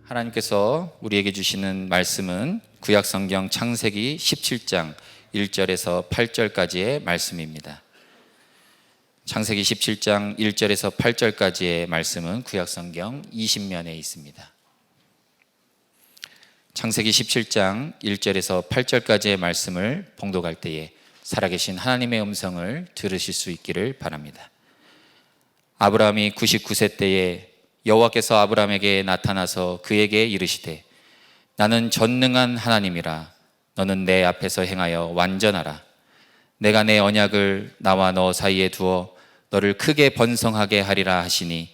하나님께서 우리에게 주시는 말씀은 구약성경 창세기 17장 1절에서 8절까지의 말씀입니다. 창세기 17장 1절에서 8절까지의 말씀은 구약성경 20면에 있습니다. 창세기 17장 1절에서 8절까지의 말씀을 봉독할 때에 살아계신 하나님의 음성을 들으실 수 있기를 바랍니다. 아브라함이 99세 때에 여호와께서 아브라함에게 나타나서 그에게 이르시되 나는 전능한 하나님이라. 너는 내 앞에서 행하여 완전하라. 내가 내 언약을 나와 너 사이에 두어 너를 크게 번성하게 하리라 하시니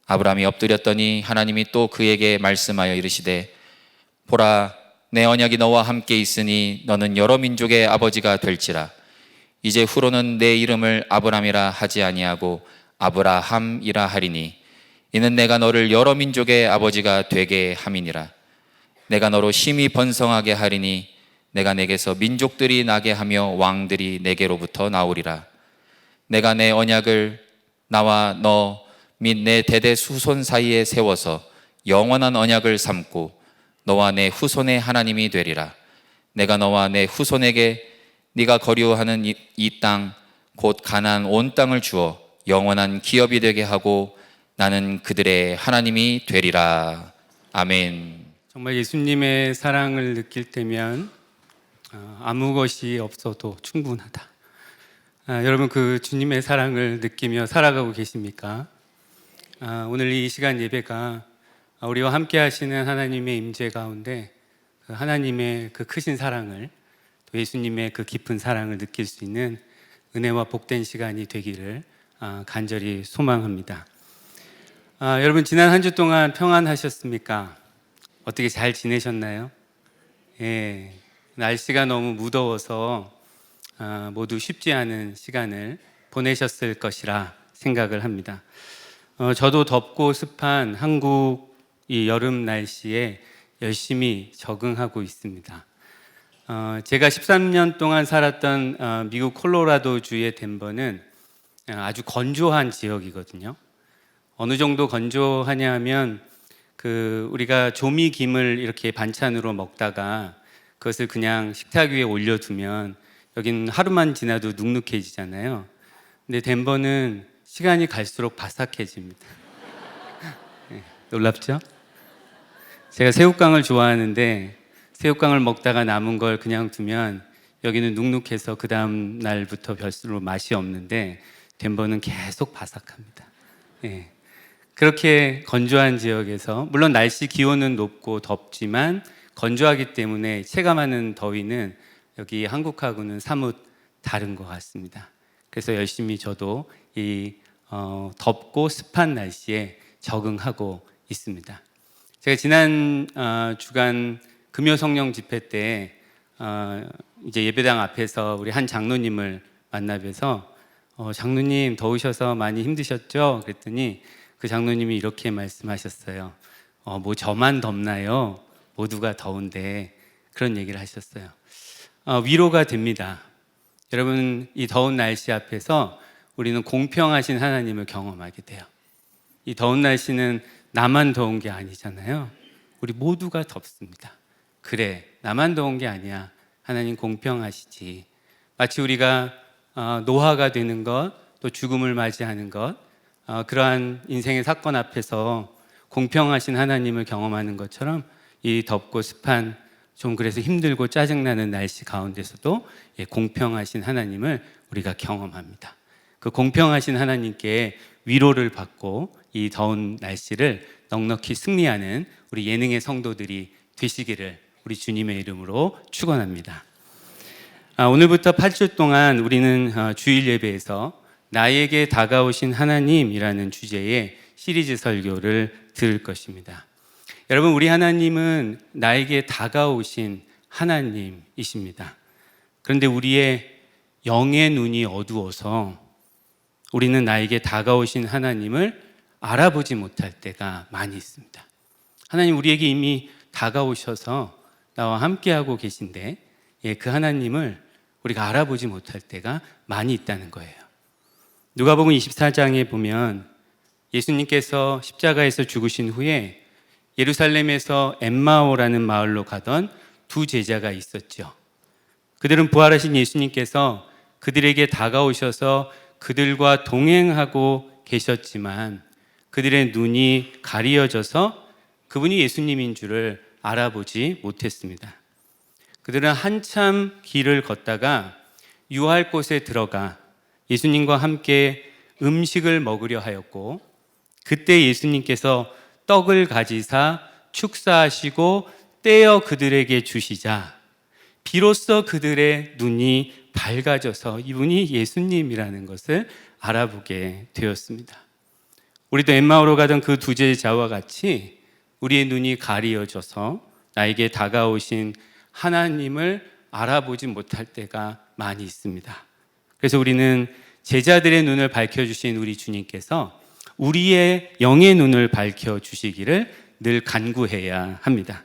아브라함이 엎드렸더니 하나님이 또 그에게 말씀하여 이르시되 보라, 내 언약이 너와 함께 있으니 너는 여러 민족의 아버지가 될지라. 이제 후로는 내 이름을 아브람이라 하지 아니하고 아브라함이라 하리니 이는 내가 너를 여러 민족의 아버지가 되게 함이니라. 내가 너로 심히 번성하게 하리니 내가 내게서 민족들이 나게 하며 왕들이 내게로부터 나오리라. 내가 내 언약을 나와 너 및 내 대대 후손 사이에 세워서 영원한 언약을 삼고 너와 내 후손의 하나님이 되리라. 내가 너와 내 후손에게 네가 거류하는 이 땅 곧 가나안 온 땅을 주어 영원한 기업이 되게 하고 나는 그들의 하나님이 되리라. 아멘. 정말 예수님의 사랑을 느낄 때면 아무 것이 없어도 충분하다. 여러분, 그 주님의 사랑을 느끼며 살아가고 계십니까? 오늘 이 시간 예배가 우리와 함께 하시는 하나님의 임재 가운데 그 하나님의 그 크신 사랑을, 또 예수님의 그 깊은 사랑을 느낄 수 있는 은혜와 복된 시간이 되기를 간절히 소망합니다. 여러분, 지난 한 주 동안 평안하셨습니까? 어떻게 잘 지내셨나요? 예, 날씨가 너무 무더워서 모두 쉽지 않은 시간을 보내셨을 것이라 생각을 합니다. 저도 덥고 습한 한국 이 여름 날씨에 열심히 적응하고 있습니다. 제가 13년 동안 살았던 미국 콜로라도주의 덴버는 아주 건조한 지역이거든요. 어느 정도 건조하냐 하면 우리가 조미김을 이렇게 반찬으로 먹다가 그것을 그냥 식탁 위에 올려두면 여기는 하루만 지나도 눅눅해지잖아요. 근데 덴버는 시간이 갈수록 바삭해집니다. 네, 놀랍죠? 제가 새우깡을 좋아하는데 새우깡을 먹다가 남은 걸 그냥 두면 여기는 눅눅해서 그 다음 날부터 별로 맛이 없는데 덴버는 계속 바삭합니다. 네. 그렇게 건조한 지역에서, 물론 날씨 기온은 높고 덥지만 건조하기 때문에 체감하는 더위는 여기 한국하고는 사뭇 다른 것 같습니다. 그래서 열심히 저도 이 덥고 습한 날씨에 적응하고 있습니다. 제가 지난 주간 금요성령 집회 때 이제 예배당 앞에서 우리 한 장로님을 만나 뵈서 장로님 더우셔서 많이 힘드셨죠? 그랬더니 그 장로님이 이렇게 말씀하셨어요. 뭐 저만 덥나요? 모두가 더운데. 그런 얘기를 하셨어요. 위로가 됩니다. 여러분, 이 더운 날씨 앞에서 우리는 공평하신 하나님을 경험하게 돼요. 이 더운 날씨는 나만 더운 게 아니잖아요. 우리 모두가 덥습니다. 그래, 나만 더운 게 아니야. 하나님 공평하시지. 마치 우리가 노화가 되는 것, 또 죽음을 맞이하는 것, 그러한 인생의 사건 앞에서 공평하신 하나님을 경험하는 것처럼 이 덥고 습한, 좀 그래서 힘들고 짜증나는 날씨 가운데서도 공평하신 하나님을 우리가 경험합니다. 그 공평하신 하나님께 위로를 받고 이 더운 날씨를 넉넉히 승리하는 우리 예능의 성도들이 되시기를 우리 주님의 이름으로 축원합니다. 오늘부터 8주 동안 우리는 주일 예배에서 나에게 다가오신 하나님이라는 주제의 시리즈 설교를 들을 것입니다. 여러분, 우리 하나님은 나에게 다가오신 하나님이십니다. 그런데 우리의 영의 눈이 어두워서 우리는 나에게 다가오신 하나님을 알아보지 못할 때가 많이 있습니다. 하나님 우리에게 이미 다가오셔서 나와 함께하고 계신데 그 하나님을 우리가 알아보지 못할 때가 많이 있다는 거예요. 누가복음 24장에 보면 예수님께서 십자가에서 죽으신 후에 예루살렘에서 엠마오라는 마을로 가던 두 제자가 있었죠. 그들은 부활하신 예수님께서 그들에게 다가오셔서 그들과 동행하고 계셨지만 그들의 눈이 가리어져서 그분이 예수님인 줄을 알아보지 못했습니다. 그들은 한참 길을 걷다가 유할 곳에 들어가 예수님과 함께 음식을 먹으려 하였고, 그때 예수님께서 떡을 가지사 축사하시고 떼어 그들에게 주시자 비로소 그들의 눈이 밝아져서 이분이 예수님이라는 것을 알아보게 되었습니다. 우리도 엠마오로 가던 그 두 제자와 같이 우리의 눈이 가리어져서 나에게 다가오신 하나님을 알아보지 못할 때가 많이 있습니다. 그래서 우리는 제자들의 눈을 밝혀주신 우리 주님께서 우리의 영의 눈을 밝혀주시기를 늘 간구해야 합니다.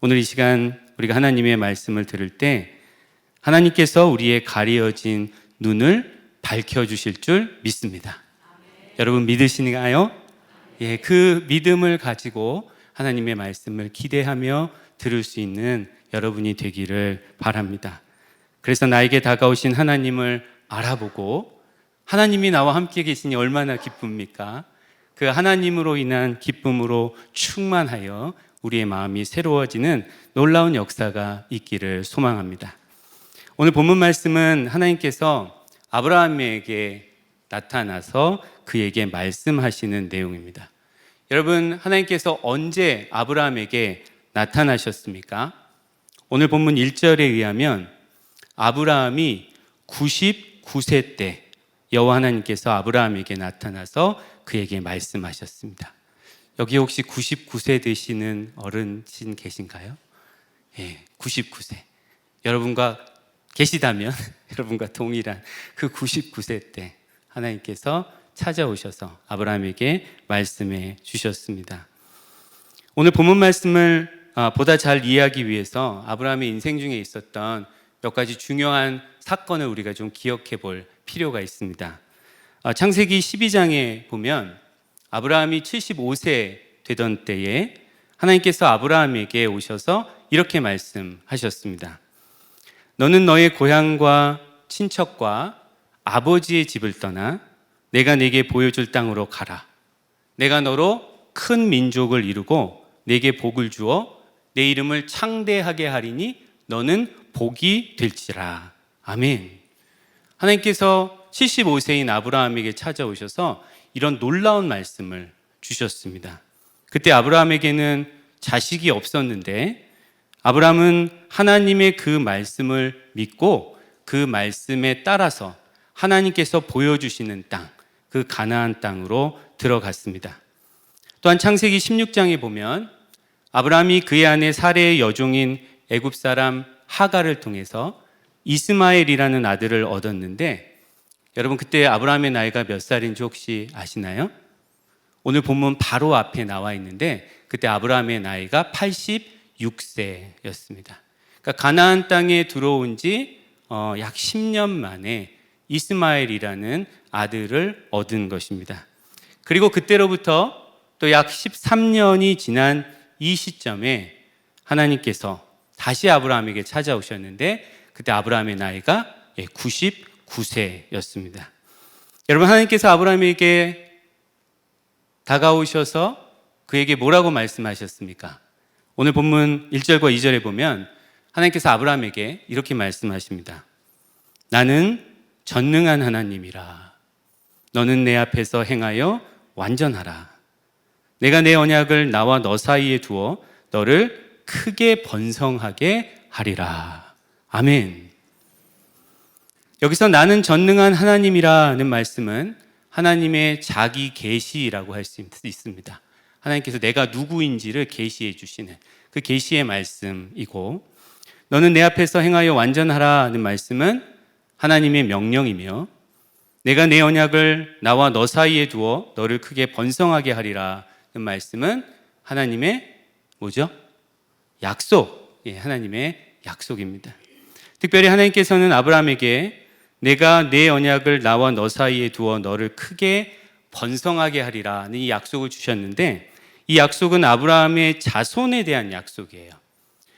오늘 이 시간 우리가 하나님의 말씀을 들을 때 하나님께서 우리의 가리어진 눈을 밝혀주실 줄 믿습니다. 여러분 믿으시나요? 예, 그 믿음을 가지고 하나님의 말씀을 기대하며 들을 수 있는 여러분이 되기를 바랍니다. 그래서 나에게 다가오신 하나님을 알아보고 하나님이 나와 함께 계시니 얼마나 기쁩니까? 그 하나님으로 인한 기쁨으로 충만하여 우리의 마음이 새로워지는 놀라운 역사가 있기를 소망합니다. 오늘 본문 말씀은 하나님께서 아브라함에게 나타나서 그에게 말씀하시는 내용입니다. 여러분, 하나님께서 언제 아브라함에게 나타나셨습니까? 오늘 본문 1절에 의하면 아브라함이 99세 때 여호와 하나님께서 아브라함에게 나타나서 그에게 말씀하셨습니다. 여기 혹시 99세 되시는 어른신 계신가요? 예, 99세. 여러분과 계시다면 여러분과 동일한 그 99세 때 하나님께서 찾아오셔서 아브라함에게 말씀해 주셨습니다. 오늘 본문 말씀을 보다 잘 이해하기 위해서 아브라함의 인생 중에 있었던 몇 가지 중요한 사건을 우리가 좀 기억해 볼 필요가 있습니다. 창세기 12장에 보면 아브라함이 75세 되던 때에 하나님께서 아브라함에게 오셔서 이렇게 말씀하셨습니다. 너는 너의 고향과 친척과 아버지의 집을 떠나 내가 내게 보여줄 땅으로 가라. 내가 너로 큰 민족을 이루고 내게 복을 주어 내 이름을 창대하게 하리니 너는 복이 될지라. 아멘. 하나님께서 75세인 아브라함에게 찾아오셔서 이런 놀라운 말씀을 주셨습니다. 그때 아브라함에게는 자식이 없었는데 아브라함은 하나님의 그 말씀을 믿고 그 말씀에 따라서 하나님께서 보여주시는 땅, 그 가나안 땅으로 들어갔습니다. 또한 창세기 16장에 보면 아브라함이 그의 아내 사레의 여종인 애굽 사람 하갈을 통해서 이스마엘이라는 아들을 얻었는데 여러분 그때 아브라함의 나이가 몇 살인지 혹시 아시나요? 오늘 본문 바로 앞에 나와 있는데 그때 아브라함의 나이가 86세였습니다. 그러니까 가나안 땅에 들어온 지 약 10년 만에 이스마엘이라는 아들을 얻은 것입니다. 그리고 그때로부터 또 약 13년이 지난 이 시점에 하나님께서 다시 아브라함에게 찾아오셨는데 그때 아브라함의 나이가 99세였습니다. 여러분 하나님께서 아브라함에게 다가오셔서 그에게 뭐라고 말씀하셨습니까? 오늘 본문 1절과 2절에 보면 하나님께서 아브라함에게 이렇게 말씀하십니다. 나는 전능한 하나님이라. 너는 내 앞에서 행하여 완전하라. 내가 내 언약을 나와 너 사이에 두어 너를 크게 번성하게 하리라. 아멘. 여기서 나는 전능한 하나님이라는 말씀은 하나님의 자기 계시라고 할 수 있습니다. 하나님께서 내가 누구인지를 계시해 주시는 그 계시의 말씀이고, 너는 내 앞에서 행하여 완전하라는 말씀은 하나님의 명령이며, 내가 내 언약을 나와 너 사이에 두어 너를 크게 번성하게 하리라는 말씀은 하나님의 뭐죠? 약속. 예, 하나님의 약속입니다. 특별히 하나님께서는 아브라함에게 내가 내 언약을 나와 너 사이에 두어 너를 크게 번성하게 하리라는 이 약속을 주셨는데, 이 약속은 아브라함의 자손에 대한 약속이에요.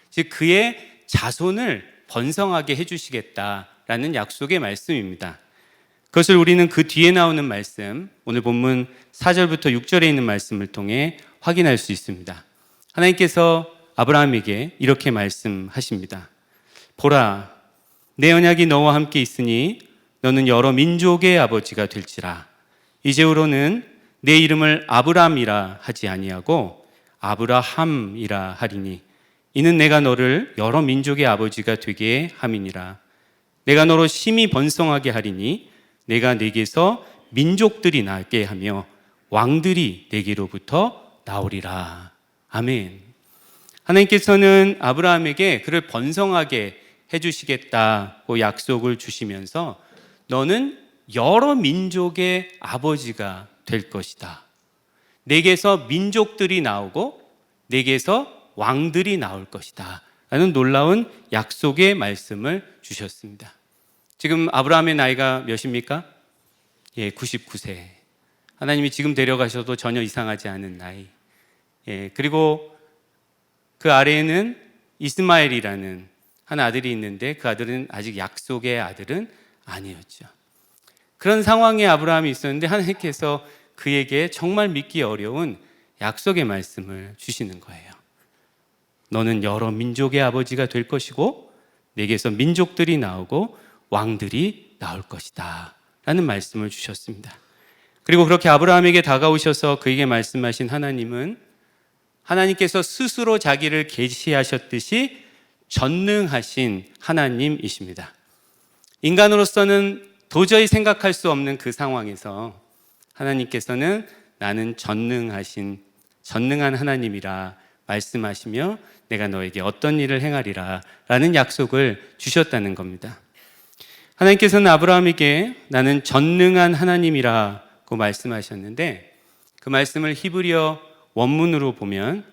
즉 그의 자손을 번성하게 해주시겠다라는 약속의 말씀입니다. 그것을 우리는 그 뒤에 나오는 말씀, 오늘 본문 4절부터 6절에 있는 말씀을 통해 확인할 수 있습니다. 하나님께서 아브라함에게 이렇게 말씀하십니다. 보라, 내 언약이 너와 함께 있으니 너는 여러 민족의 아버지가 될지라. 이제후로는 내 이름을 아브람이라 하지 아니하고 아브라함이라 하리니 이는 내가 너를 여러 민족의 아버지가 되게 함이니라. 내가 너로 심히 번성하게 하리니 내가 네게서 민족들이 나게 하며 왕들이 네게로부터 나오리라. 아멘. 하나님께서는 아브라함에게 그를 번성하게 해주시겠다고 약속을 주시면서 너는 여러 민족의 아버지가 될 것이다. 내게서 민족들이 나오고 내게서 왕들이 나올 것이다 라는 놀라운 약속의 말씀을 주셨습니다. 지금 아브라함의 나이가 몇입니까? 99세. 하나님이 지금 데려가셔도 전혀 이상하지 않은 나이. 그리고 그 아래에는 이스마엘이라는 한 아들이 있는데 그 아들은 아직 약속의 아들은 아니었죠. 그런 상황에 아브라함이 있었는데 하나님께서 그에게 정말 믿기 어려운 약속의 말씀을 주시는 거예요. 너는 여러 민족의 아버지가 될 것이고 내게서 민족들이 나오고 왕들이 나올 것이다 라는 말씀을 주셨습니다. 그리고 그렇게 아브라함에게 다가오셔서 그에게 말씀하신 하나님은 하나님께서 스스로 자기를 계시하셨듯이 전능하신 하나님이십니다. 인간으로서는 도저히 생각할 수 없는 그 상황에서 하나님께서는 나는 전능한 하나님이라 말씀하시며 내가 너에게 어떤 일을 행하리라 라는 약속을 주셨다는 겁니다. 하나님께서는 아브라함에게 나는 전능한 하나님이라고 말씀하셨는데 그 말씀을 히브리어 원문으로 보면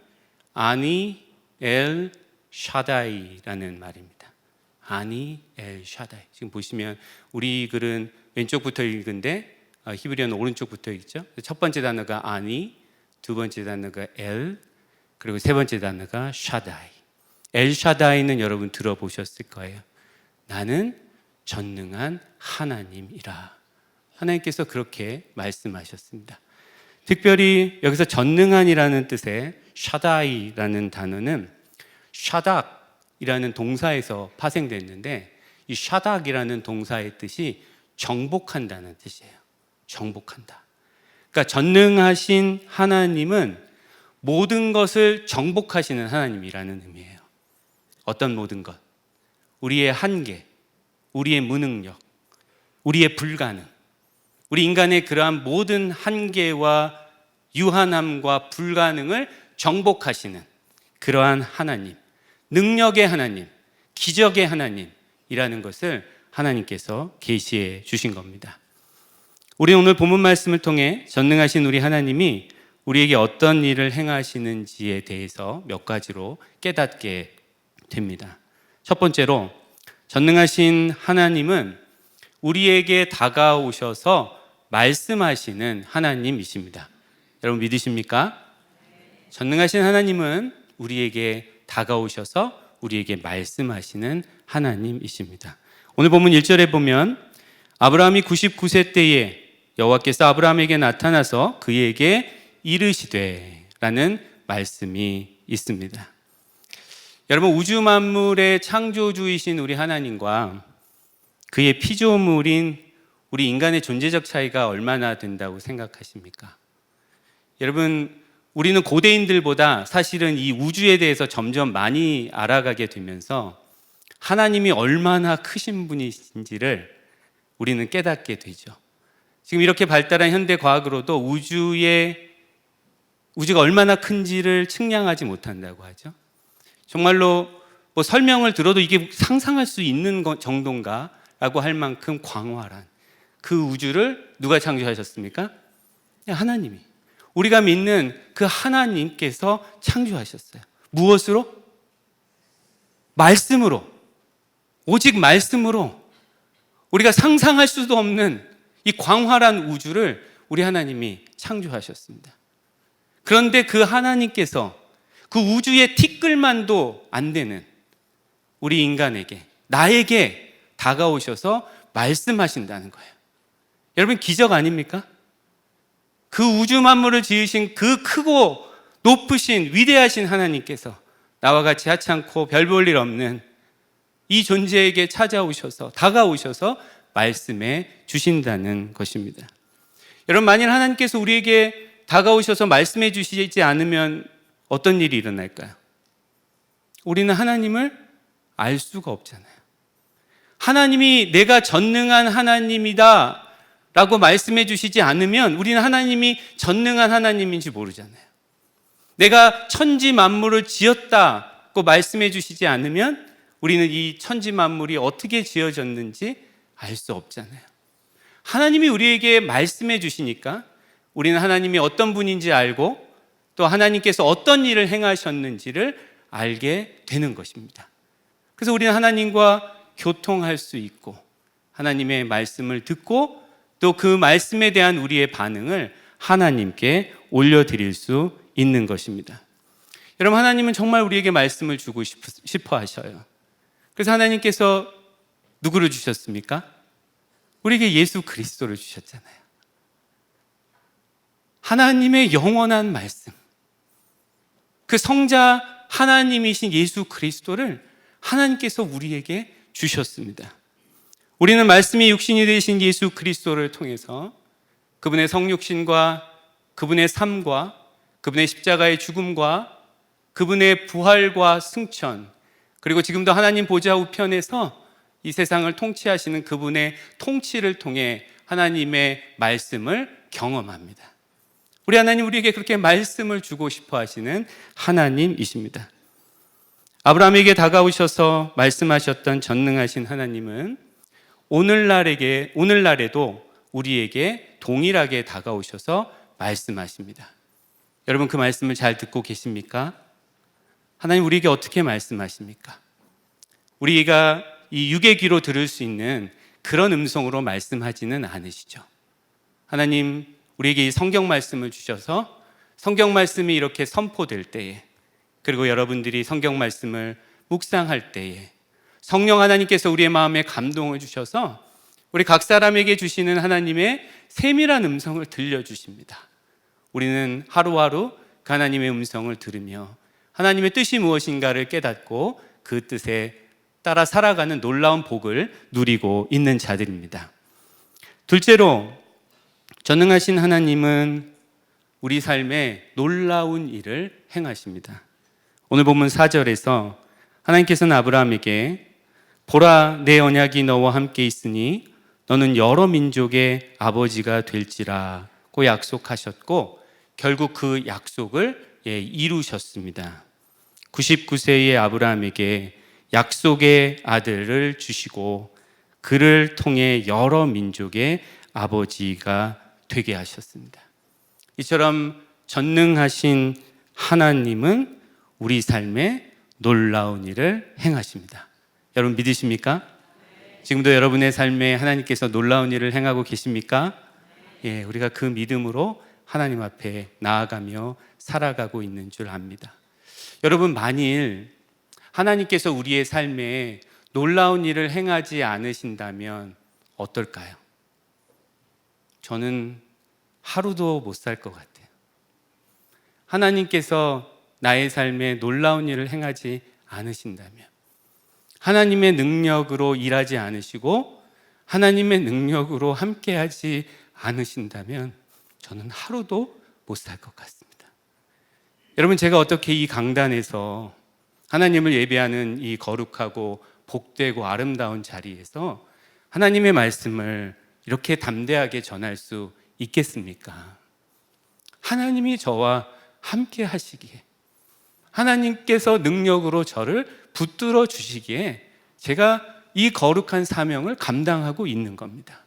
아니 엘 샤다이라는 말입니다. 아니 엘 샤다이. 지금 보시면 우리 글은 왼쪽부터 읽은데 히브리어는 오른쪽부터 읽죠. 첫 번째 단어가 아니, 두 번째 단어가 엘, 그리고 세 번째 단어가 샤다이. 엘 샤다이는 여러분 들어보셨을 거예요. 나는 전능한 하나님이라. 하나님께서 그렇게 말씀하셨습니다. 특별히 여기서 전능한이라는 뜻의 샤다이라는 단어는 샤닥이라는 동사에서 파생됐는데 이 샤닥이라는 동사의 뜻이 정복한다는 뜻이에요. 정복한다. 그러니까 전능하신 하나님은 모든 것을 정복하시는 하나님이라는 의미예요. 어떤 모든 것? 우리의 한계, 우리의 무능력, 우리의 불가능, 우리 인간의 그러한 모든 한계와 유한함과 불가능을 정복하시는 그러한 하나님, 능력의 하나님, 기적의 하나님이라는 것을 하나님께서 계시해 주신 겁니다. 우리는 오늘 본문 말씀을 통해 전능하신 우리 하나님이 우리에게 어떤 일을 행하시는지에 대해서 몇 가지로 깨닫게 됩니다. 첫 번째로 전능하신 하나님은 우리에게 다가오셔서 말씀하시는 하나님이십니다. 여러분 믿으십니까? 전능하신 하나님은 우리에게 다가오셔서 우리에게 말씀하시는 하나님이십니다. 오늘 본문 1절에 보면 아브라함이 99세 때에 여호와께서 아브라함에게 나타나서 그에게 이르시되 라는 말씀이 있습니다. 여러분 우주 만물의 창조주이신 우리 하나님과 그의 피조물인 우리 인간의 존재적 차이가 얼마나 된다고 생각하십니까? 여러분 우리는 고대인들보다 사실은 이 우주에 대해서 점점 많이 알아가게 되면서 하나님이 얼마나 크신 분이신지를 우리는 깨닫게 되죠. 지금 이렇게 발달한 현대 과학으로도 우주가 얼마나 큰지를 측량하지 못한다고 하죠. 정말로 뭐 설명을 들어도 이게 상상할 수 있는 정도인가 라고 할 만큼 광활한 그 우주를 누가 창조하셨습니까? 하나님이. 우리가 믿는 그 하나님께서 창조하셨어요. 무엇으로? 말씀으로. 오직 말씀으로. 우리가 상상할 수도 없는 이 광활한 우주를 우리 하나님이 창조하셨습니다. 그런데 그 하나님께서 그 우주의 티끌만도 안 되는 우리 인간에게, 나에게 다가오셔서 말씀하신다는 거예요. 여러분, 기적 아닙니까? 그 우주 만물을 지으신 그 크고 높으신 위대하신 하나님께서 나와 같이 하찮고 별 볼 일 없는 이 존재에게 찾아오셔서, 다가오셔서 말씀해 주신다는 것입니다. 여러분, 만일 하나님께서 우리에게 다가오셔서 말씀해 주시지 않으면 어떤 일이 일어날까요? 우리는 하나님을 알 수가 없잖아요. 하나님이 내가 전능한 하나님이다 라고 말씀해 주시지 않으면 우리는 하나님이 전능한 하나님인지 모르잖아요. 내가 천지 만물을 지었다고 말씀해 주시지 않으면 우리는 이 천지 만물이 어떻게 지어졌는지 알 수 없잖아요. 하나님이 우리에게 말씀해 주시니까 우리는 하나님이 어떤 분인지 알고 또 하나님께서 어떤 일을 행하셨는지를 알게 되는 것입니다. 그래서 우리는 하나님과 교통할 수 있고 하나님의 말씀을 듣고 또 그 말씀에 대한 우리의 반응을 하나님께 올려드릴 수 있는 것입니다. 여러분, 하나님은 정말 우리에게 말씀을 주고 싶어 하셔요. 그래서 하나님께서 누구를 주셨습니까? 우리에게 예수 그리스도를 주셨잖아요. 하나님의 영원한 말씀, 그 성자 하나님이신 예수 그리스도를 하나님께서 우리에게 주셨습니다. 우리는 말씀이 육신이 되신 예수 그리스도를 통해서 그분의 성육신과 그분의 삶과 그분의 십자가의 죽음과 그분의 부활과 승천, 그리고 지금도 하나님 보좌 우편에서 이 세상을 통치하시는 그분의 통치를 통해 하나님의 말씀을 경험합니다. 우리 하나님, 우리에게 그렇게 말씀을 주고 싶어 하시는 하나님이십니다. 아브라함에게 다가오셔서 말씀하셨던 전능하신 하나님은 오늘날에도 우리에게 동일하게 다가오셔서 말씀하십니다. 여러분, 그 말씀을 잘 듣고 계십니까? 하나님 우리에게 어떻게 말씀하십니까? 우리가 이 육의 귀로 들을 수 있는 그런 음성으로 말씀하지는 않으시죠. 하나님, 우리에게 이 성경 말씀을 주셔서 성경 말씀이 이렇게 선포될 때에, 그리고 여러분들이 성경 말씀을 묵상할 때에 성령 하나님께서 우리의 마음에 감동을 주셔서 우리 각 사람에게 주시는 하나님의 세밀한 음성을 들려주십니다. 우리는 하루하루 그 하나님의 음성을 들으며 하나님의 뜻이 무엇인가를 깨닫고 그 뜻에 따라 살아가는 놀라운 복을 누리고 있는 자들입니다. 둘째로, 전능하신 하나님은 우리 삶에 놀라운 일을 행하십니다. 오늘 본문 4절에서 하나님께서는 아브라함에게 보라, 내 언약이 너와 함께 있으니 너는 여러 민족의 아버지가 될지라고 약속하셨고 결국 그 약속을 이루셨습니다. 99세의 아브라함에게 약속의 아들을 주시고 그를 통해 여러 민족의 아버지가 되게 하셨습니다. 이처럼 전능하신 하나님은 우리 삶에 놀라운 일을 행하십니다. 여러분, 믿으십니까? 지금도 여러분의 삶에 하나님께서 놀라운 일을 행하고 계십니까? 예, 우리가 그 믿음으로 하나님 앞에 나아가며 살아가고 있는 줄 압니다. 여러분, 만일 하나님께서 우리의 삶에 놀라운 일을 행하지 않으신다면 어떨까요? 저는 하루도 못 살 것 같아요. 하나님께서 나의 삶에 놀라운 일을 행하지 않으신다면, 하나님의 능력으로 일하지 않으시고 하나님의 능력으로 함께하지 않으신다면 저는 하루도 못 살 것 같습니다. 여러분, 제가 어떻게 이 강단에서 하나님을 예배하는 이 거룩하고 복되고 아름다운 자리에서 하나님의 말씀을 이렇게 담대하게 전할 수 있겠습니까? 하나님이 저와 함께 하시기에, 하나님께서 능력으로 저를 붙들어 주시기에 제가 이 거룩한 사명을 감당하고 있는 겁니다.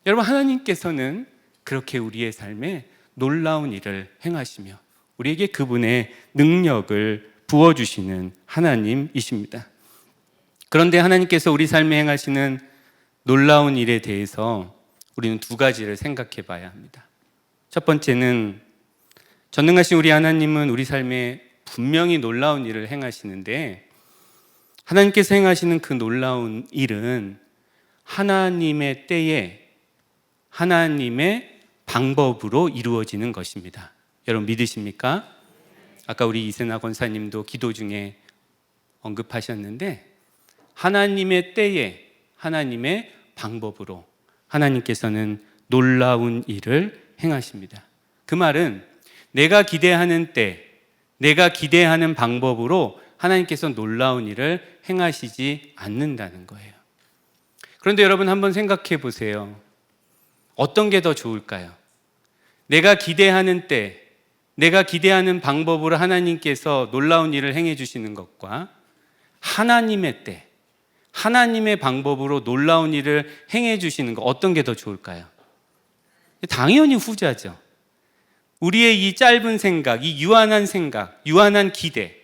여러분, 하나님께서는 그렇게 우리의 삶에 놀라운 일을 행하시며 우리에게 그분의 능력을 부어주시는 하나님이십니다. 그런데 하나님께서 우리 삶에 행하시는 놀라운 일에 대해서 우리는 두 가지를 생각해 봐야 합니다. 첫 번째는 전능하신 우리 하나님은 우리 삶에 분명히 놀라운 일을 행하시는데, 하나님께서 행하시는 그 놀라운 일은 하나님의 때에 하나님의 방법으로 이루어지는 것입니다. 여러분 믿으십니까? 아까 우리 이세나 권사님도 기도 중에 언급하셨는데, 하나님의 때에 하나님의 방법으로 하나님께서는 놀라운 일을 행하십니다. 그 말은 내가 기대하는 때, 내가 기대하는 방법으로 하나님께서 놀라운 일을 행하시지 않는다는 거예요. 그런데 여러분 한번 생각해 보세요. 어떤 게 더 좋을까요? 내가 기대하는 때, 내가 기대하는 방법으로 하나님께서 놀라운 일을 행해 주시는 것과 하나님의 때, 하나님의 방법으로 놀라운 일을 행해 주시는 것, 어떤 게 더 좋을까요? 당연히 후자죠. 우리의 이 짧은 생각, 이 유한한 생각, 유한한 기대,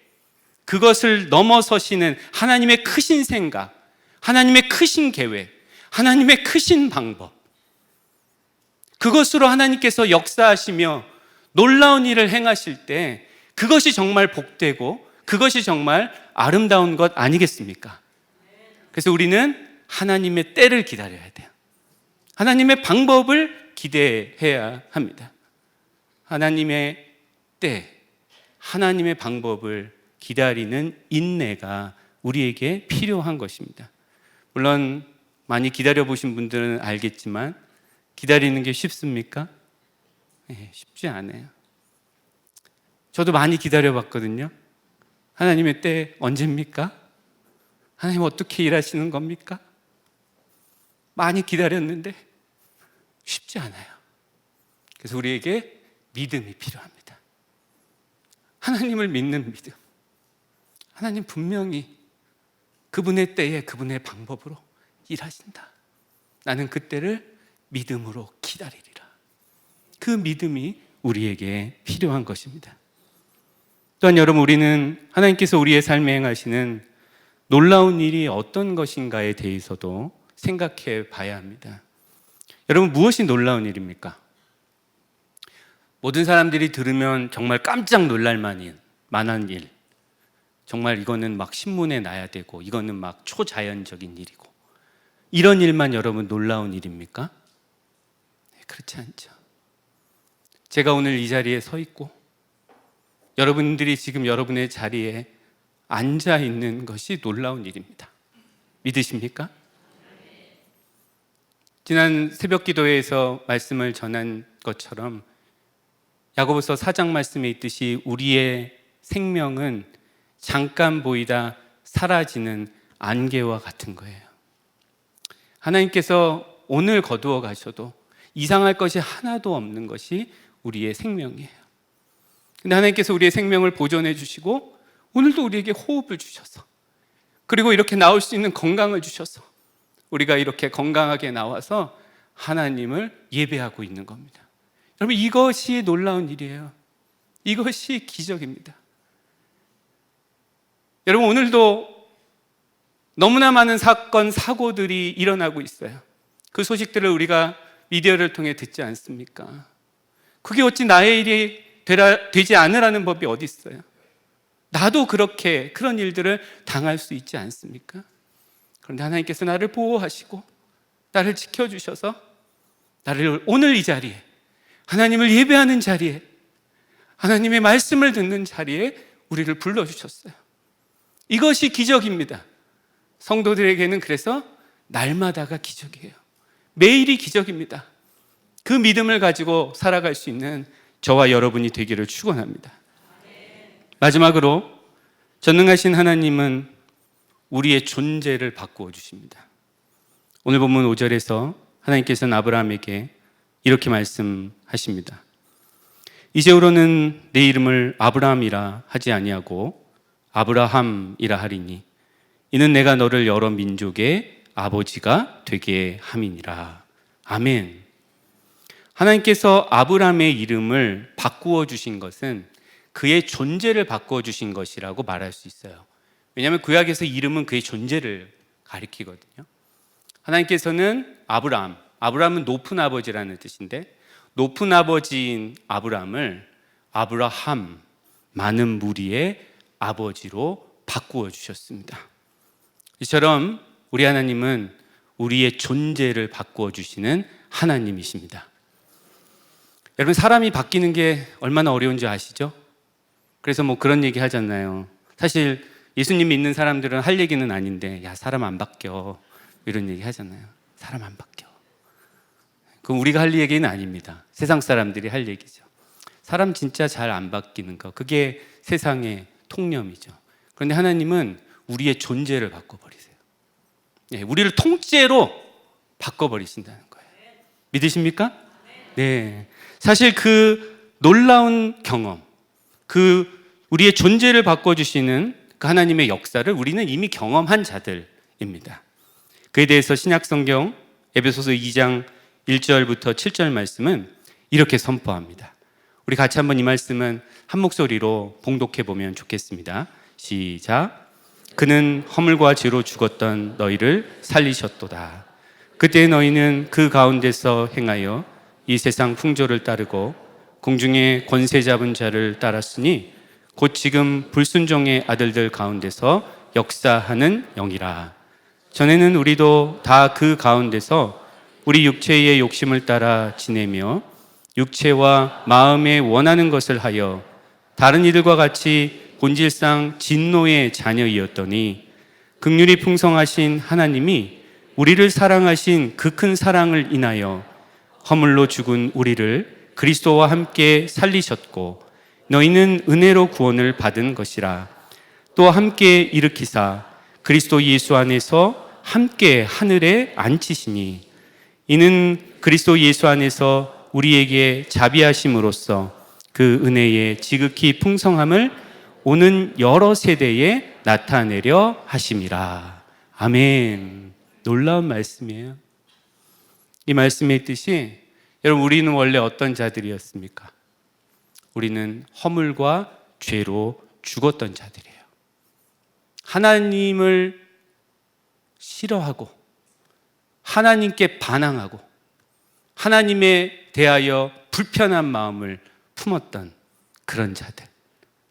그것을 넘어서시는 하나님의 크신 생각, 하나님의 크신 계획, 하나님의 크신 방법, 그것으로 하나님께서 역사하시며 놀라운 일을 행하실 때 그것이 정말 복되고 그것이 정말 아름다운 것 아니겠습니까? 그래서 우리는 하나님의 때를 기다려야 돼요. 하나님의 방법을 기대해야 합니다. 하나님의 때, 하나님의 방법을 기다리는 인내가 우리에게 필요한 것입니다. 물론 많이 기다려보신 분들은 알겠지만 기다리는 게 쉽습니까? 네, 쉽지 않아요. 저도 많이 기다려봤거든요. 하나님의 때 언제입니까? 하나님 어떻게 일하시는 겁니까? 많이 기다렸는데 쉽지 않아요. 그래서 우리에게 믿음이 필요합니다. 하나님을 믿는 믿음. 하나님 분명히 그분의 때에 그분의 방법으로 일하신다. 나는 그때를 믿음으로 기다리리라. 그 믿음이 우리에게 필요한 것입니다. 또한 여러분, 우리는 하나님께서 우리의 삶에 행하시는 놀라운 일이 어떤 것인가에 대해서도 생각해 봐야 합니다. 여러분, 무엇이 놀라운 일입니까? 모든 사람들이 들으면 정말 깜짝 놀랄 만한 일, 정말 이거는 막 신문에 나야 되고 이거는 막 초자연적인 일이고, 이런 일만 여러분 놀라운 일입니까? 네, 그렇지 않죠. 제가 오늘 이 자리에 서 있고 여러분들이 지금 여러분의 자리에 앉아 있는 것이 놀라운 일입니다. 믿으십니까? 지난 새벽 기도회에서 말씀을 전한 것처럼 야고보서 4장 말씀에 있듯이 우리의 생명은 잠깐 보이다 사라지는 안개와 같은 거예요. 하나님께서 오늘 거두어 가셔도 이상할 것이 하나도 없는 것이 우리의 생명이에요. 근데 하나님께서 우리의 생명을 보존해 주시고 오늘도 우리에게 호흡을 주셔서, 그리고 이렇게 나올 수 있는 건강을 주셔서 우리가 이렇게 건강하게 나와서 하나님을 예배하고 있는 겁니다. 여러분, 이것이 놀라운 일이에요. 이것이 기적입니다. 여러분, 오늘도 너무나 많은 사건, 사고들이 일어나고 있어요. 그 소식들을 우리가 미디어를 통해 듣지 않습니까? 그게 어찌 나의 일이 되지 않으라는 법이 어디 있어요? 나도 그렇게 그런 일들을 당할 수 있지 않습니까? 그런데 하나님께서 나를 보호하시고 나를 지켜주셔서 나를 오늘 이 자리에, 하나님을 예배하는 자리에, 하나님의 말씀을 듣는 자리에 우리를 불러주셨어요. 이것이 기적입니다. 성도들에게는 그래서 날마다가 기적이에요. 매일이 기적입니다. 그 믿음을 가지고 살아갈 수 있는 저와 여러분이 되기를 축원합니다. 마지막으로 전능하신 하나님은 우리의 존재를 바꾸어 주십니다. 오늘 본문 5절에서 하나님께서는 아브라함에게 이렇게 말씀하십니다. 이제후로는 내 이름을 아브라함이라 하지 아니하고 아브라함이라 하리니 이는 내가 너를 여러 민족의 아버지가 되게 함이니라. 아멘. 하나님께서 아브라함의 이름을 바꾸어 주신 것은 그의 존재를 바꾸어 주신 것이라고 말할 수 있어요. 왜냐하면 구약에서 이름은 그의 존재를 가리키거든요. 하나님께서는 아브라함은 높은 아버지라는 뜻인데, 높은 아버지인 아브라함을 아브라함, 많은 무리의 아버지로 바꾸어 주셨습니다. 이처럼 우리 하나님은 우리의 존재를 바꾸어 주시는 하나님이십니다. 여러분, 사람이 바뀌는 게 얼마나 어려운지 아시죠? 그래서 뭐 그런 얘기 하잖아요. 사실 예수님 믿는 사람들은 할 얘기는 아닌데, 야, 사람 안 바뀌어, 이런 얘기 하잖아요. 사람 안 바뀌어. 그럼 우리가 할 얘기는 아닙니다. 세상 사람들이 할 얘기죠. 사람 진짜 잘 안 바뀌는 거, 그게 세상의 통념이죠. 그런데 하나님은 우리의 존재를 바꿔버리세요. 우리를 통째로 바꿔버리신다는 거예요. 믿으십니까? 네. 사실 그 놀라운 경험, 그 우리의 존재를 바꿔주시는 그 하나님의 역사를 우리는 이미 경험한 자들입니다. 그에 대해서 신약성경 에베소서 2장 1절부터 7절 말씀은 이렇게 선포합니다. 우리 같이 한번 이 말씀은 한 목소리로 봉독해 보면 좋겠습니다. 시작. 그는 허물과 죄로 죽었던 너희를 살리셨도다. 그때 너희는 그 가운데서 행하여 이 세상 풍조를 따르고 공중의 권세 잡은 자를 따랐으니 곧 지금 불순종의 아들들 가운데서 역사하는 영이라. 전에는 우리도 다 그 가운데서 우리 육체의 욕심을 따라 지내며 육체와 마음에 원하는 것을 하여 다른 이들과 같이 본질상 진노의 자녀이었더니 긍휼이 풍성하신 하나님이 우리를 사랑하신 그 큰 사랑을 인하여 허물로 죽은 우리를 그리스도와 함께 살리셨고 너희는 은혜로 구원을 받은 것이라. 또 함께 일으키사 그리스도 예수 안에서 함께 하늘에 앉히시니 이는 그리스도 예수 안에서 우리에게 자비하심으로써 그 은혜의 지극히 풍성함을 오는 여러 세대에 나타내려 하심이라. 아멘. 놀라운 말씀이에요. 이 말씀의 뜻이, 여러분, 우리는 원래 어떤 자들이었습니까? 우리는 허물과 죄로 죽었던 자들이에요. 하나님을 싫어하고 하나님께 반항하고 하나님에 대하여 불편한 마음을 품었던 그런 자들,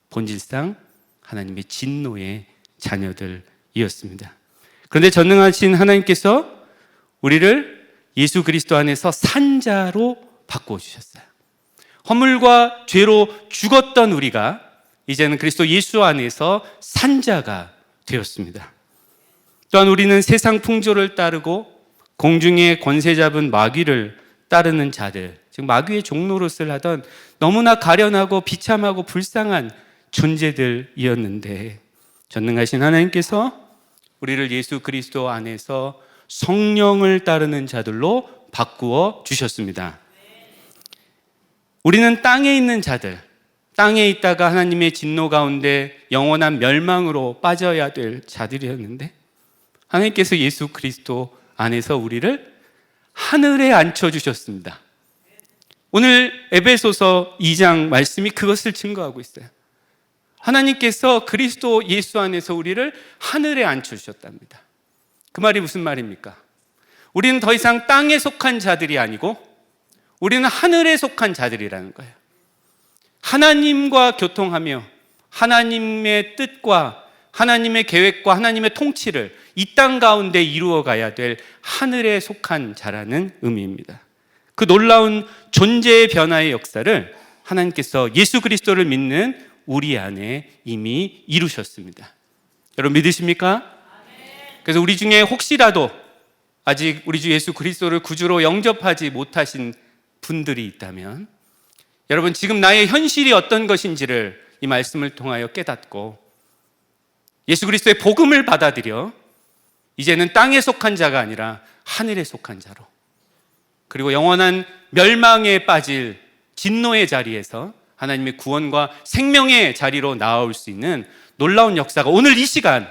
본질상 하나님의 진노의 자녀들이었습니다. 그런데 전능하신 하나님께서 우리를 예수 그리스도 안에서 산자로 바꿔주셨어요. 허물과 죄로 죽었던 우리가 이제는 그리스도 예수 안에서 산자가 되었습니다. 또한 우리는 세상 풍조를 따르고 공중의 권세 잡은 마귀를 따르는 자들, 즉 마귀의 종노릇을 하던 너무나 가련하고 비참하고 불쌍한 존재들이었는데 전능하신 하나님께서 우리를 예수 그리스도 안에서 성령을 따르는 자들로 바꾸어 주셨습니다. 우리는 땅에 있는 자들, 땅에 있다가 하나님의 진노 가운데 영원한 멸망으로 빠져야 될 자들이었는데 하나님께서 예수 그리스도 안에서 우리를 하늘에 앉혀주셨습니다. 오늘 에베소서 2장 말씀이 그것을 증거하고 있어요. 하나님께서 그리스도 예수 안에서 우리를 하늘에 앉혀주셨답니다. 그 말이 무슨 말입니까? 우리는 더 이상 땅에 속한 자들이 아니고 우리는 하늘에 속한 자들이라는 거예요. 하나님과 교통하며 하나님의 뜻과 하나님의 계획과 하나님의 통치를 이 땅 가운데 이루어 가야 될 하늘에 속한 자라는 의미입니다. 그 놀라운 존재의 변화의 역사를 하나님께서 예수 그리스도를 믿는 우리 안에 이미 이루셨습니다. 여러분 믿으십니까? 그래서 우리 중에 혹시라도 아직 우리 주 예수 그리스도를 구주로 영접하지 못하신 분들이 있다면 여러분 지금 나의 현실이 어떤 것인지를 이 말씀을 통하여 깨닫고 예수 그리스도의 복음을 받아들여 이제는 땅에 속한 자가 아니라 하늘에 속한 자로, 그리고 영원한 멸망에 빠질 진노의 자리에서 하나님의 구원과 생명의 자리로 나아올 수 있는 놀라운 역사가 오늘 이 시간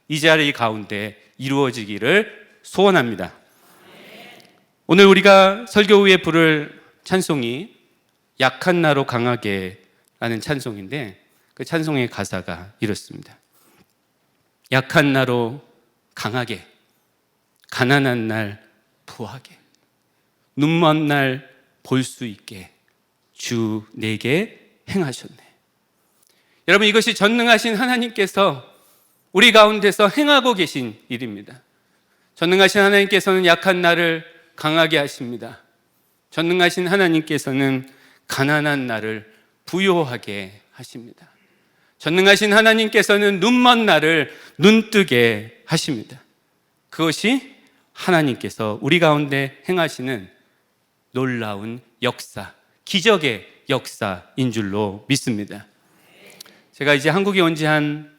이 자리 가운데 이루어지기를 소원합니다. 오늘 우리가 설교 후에 부를 찬송이 약한 나로 강하게 라는 찬송인데 그 찬송의 가사가 이렇습니다. 약한 나로 강하게, 가난한 날 부하게, 눈먼 날 볼 수 있게 주 내게 행하셨네. 여러분, 이것이 전능하신 하나님께서 우리 가운데서 행하고 계신 일입니다. 전능하신 하나님께서는 약한 나를 강하게 하십니다. 전능하신 하나님께서는 가난한 나를 부요하게 하십니다. 전능하신 하나님께서는 눈먼 나를 눈뜨게 하십니다. 그것이 하나님께서 우리 가운데 행하시는 놀라운 역사, 기적의 역사인 줄로 믿습니다. 제가 이제 한국에 온 지 한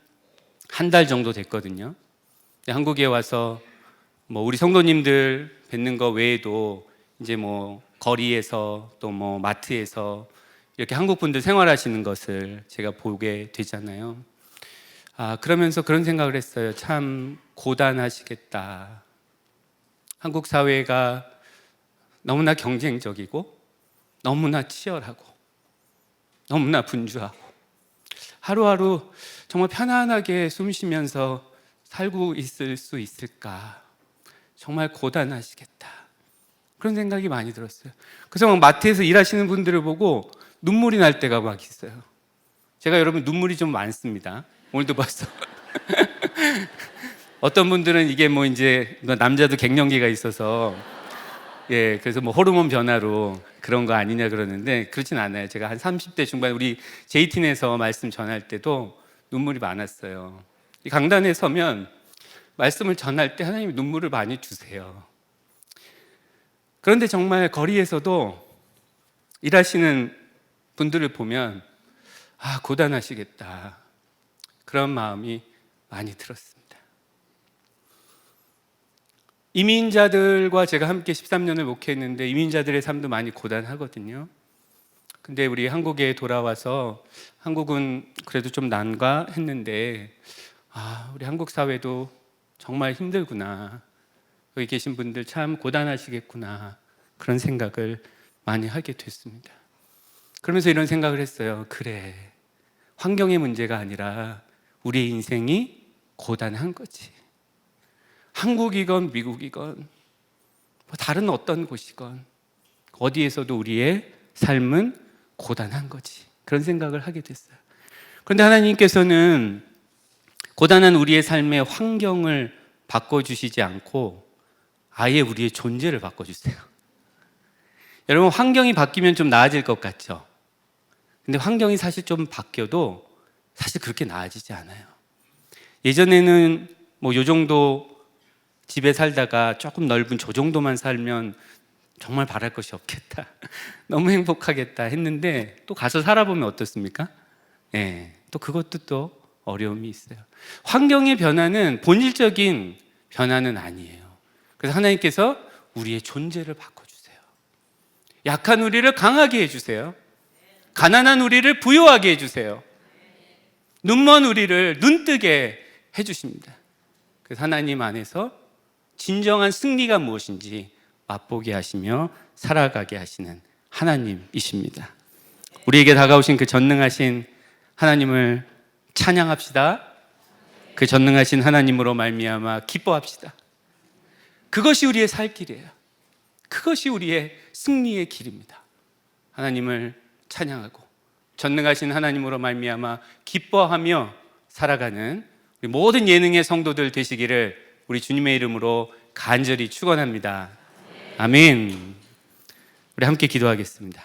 달 정도 됐거든요. 한국에 와서 우리 성도님들 뵙는 거 외에도 이제 거리에서 또 마트에서 이렇게 한국 분들 생활하시는 것을 제가 보게 되잖아요. 그러면서 그런 생각을 했어요. 참 고단하시겠다. 한국 사회가 너무나 경쟁적이고 너무나 치열하고 너무나 분주하고 하루하루 정말 편안하게 숨 쉬면서 살고 있을 수 있을까? 정말 고단하시겠다. 그런 생각이 많이 들었어요. 그래서 마트에서 일하시는 분들을 보고 눈물이 날 때가 막 있어요. 제가 여러분 눈물이 좀 많습니다. 오늘도 봤어. 어떤 분들은 이게 이제 남자도 갱년기가 있어서 그래서 호르몬 변화로 그런 거 아니냐 그러는데 그렇진 않아요. 제가 한 30대 중반 우리 JTN에서 말씀 전할 때도 눈물이 많았어요. 이 강단에 서면 말씀을 전할 때 하나님이 눈물을 많이 주세요. 그런데 정말 거리에서도 일하시는 분들을 보면 고단하시겠다. 그런 마음이 많이 들었습니다. 이민자들과 제가 함께 13년을 목회했는데 이민자들의 삶도 많이 고단하거든요. 근데 우리 한국에 돌아와서 한국은 그래도 좀 난가 했는데 우리 한국 사회도 정말 힘들구나. 여기 계신 분들 참 고단하시겠구나. 그런 생각을 많이 하게 됐습니다. 그러면서 이런 생각을 했어요. 그래, 환경의 문제가 아니라 우리의 인생이 고단한 거지. 한국이건 미국이건 다른 어떤 곳이건 어디에서도 우리의 삶은 고단한 거지. 그런 생각을 하게 됐어요. 그런데 하나님께서는 고단한 우리의 삶의 환경을 바꿔주시지 않고 아예 우리의 존재를 바꿔주세요. 여러분, 환경이 바뀌면 좀 나아질 것 같죠? 근데 환경이 사실 좀 바뀌어도 사실 그렇게 나아지지 않아요. 예전에는 요 정도 집에 살다가 조금 넓은 저 정도만 살면 정말 바랄 것이 없겠다. 너무 행복하겠다 했는데 또 가서 살아보면 어떻습니까? 또 그것도 또 어려움이 있어요. 환경의 변화는 본질적인 변화는 아니에요. 그래서 하나님께서 우리의 존재를 바꿔주세요. 약한 우리를 강하게 해주세요. 가난한 우리를 부유하게 해주세요. 눈먼 우리를 눈뜨게 해주십니다. 그래서 하나님 안에서 진정한 승리가 무엇인지 맛보게 하시며 살아가게 하시는 하나님이십니다. 우리에게 다가오신 그 전능하신 하나님을 찬양합시다. 그 전능하신 하나님으로 말미암아 기뻐합시다. 그것이 우리의 살 길이에요. 그것이 우리의 승리의 길입니다. 하나님을 찬양하고 전능하신 하나님으로 말미암아 기뻐하며 살아가는 우리 모든 예능의 성도들 되시기를 우리 주님의 이름으로 간절히 축원합니다. 아멘. 우리 함께 기도하겠습니다.